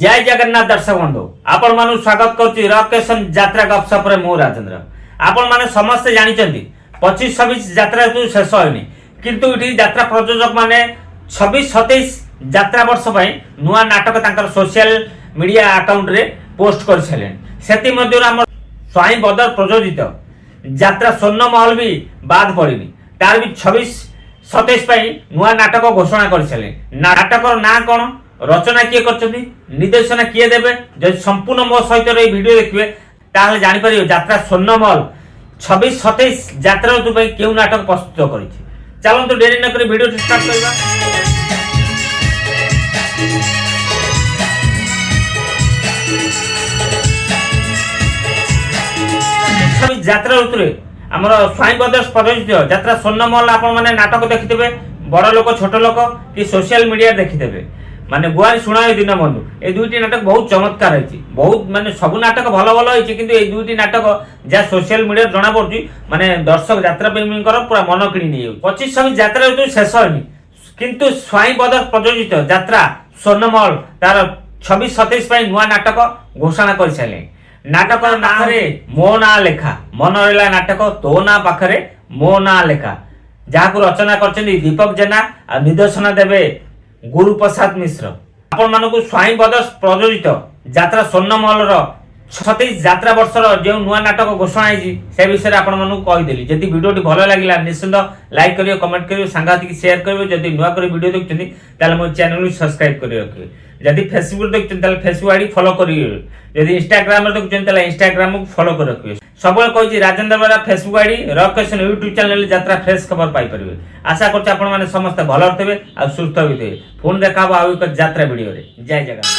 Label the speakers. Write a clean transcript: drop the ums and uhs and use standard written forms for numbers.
Speaker 1: जय जगन्नाथ दर्शक बंधु आपण मानु स्वागत करछि रॉकेशन यात्रा गपसप रे मो राजेंद्र। आपण माने समस्त जानिचंती 25-26 यात्रा तो शेष होइनी किंतु इठी यात्रा प्रयोजक माने 26-27 यात्रा वर्ष पई नुआ नाटक तांकर सोशल मीडिया अकाउंट रे पोस्ट कर छलेन। सेति मध्ये हम स्वाई बदर प्रयोजित यात्रा स्वर्ण महल भी बाद पड़िनी तार भी 26-27 पई नुआ नाटक घोषणा कर छले। नाटक ना कोन रचना किए करछथि निर्देशना किए देबे जब संपूर्ण मो सहित रे वीडियो देखिबे ताहले जानि परियो यात्रा स्वर्णमहल 26-27 यात्रा ऋतु पई केउ नाटक प्रस्तुत करिछि। चलंतु देरी न करी वीडियो स्टार्ट करबा। छबी यात्रा ऋतु रे हमर स्वाई ब्रदर्स प्रयोजित यात्रा स्वर्णमहल आपण माने नाटक देखिथिबे बड़ लोक छोट लोक कि सोशल मीडिया देखिथिबे माने गुआरी सुनाई दिन बंधु ए दुईटी नाटक बहुत चमत्कार है बहुत माने सब नाटक भल भल है किंतु ए दुईटी नाटक जहाँ सोशल मीडिया जना पड़ी माने दर्शक यात्रा प्रेमी पूरा मन किणी नहीं 25-26 यात्रा ऋतु शेष होनी किंतु स्वाई बदर प्रयोजित यात्रा स्वर्णमहल तार 26-27 नुआ नाटक घोषणा कर सारे। नाटक ना मो ना लेखा मन रहा नाटक तो ना पाखरे मो ना लेखा जहाँ रचना कर दीपक जेना आ निर्देशना देवे गुरु प्रसाद मिश्र। आपण मानकु स्वाई ब्रदर्स प्रयोजित यात्रा स्वर्णमहल 26 यात्रा वर्षर जो नुआ नाटक घोषणा है से विषय आपण मानकु कहीदेली। जदि वीडियोटी भल लगिला निश्चित लाइक करियो कमेंट करियो सांगातिक शेयर करियो। जदि नुआ कर वीडियो देखछथि ताले मो चैनल को सब्सक्राइब करियो रखियो। जदि फेसबुक देखछथि ताले फेसबुक आईडी फॉलो करियो। जदि इंस्टाग्राम रे देखछथि ताले इंस्टाग्राम को फॉलो कर रखियो। सबले कहिछि राजेंद्र बरा फेसबुक आईडी रॉकेशन यूट्यूब चैनल यात्रा फ्रेश खबर पाई परिबे। आशा करछि आपण माने समस्त भल रहबे आ सुस्थ होइबे। फोन देखाबो आ एक यात्रा वीडियो रे। जय जगन्नाथ।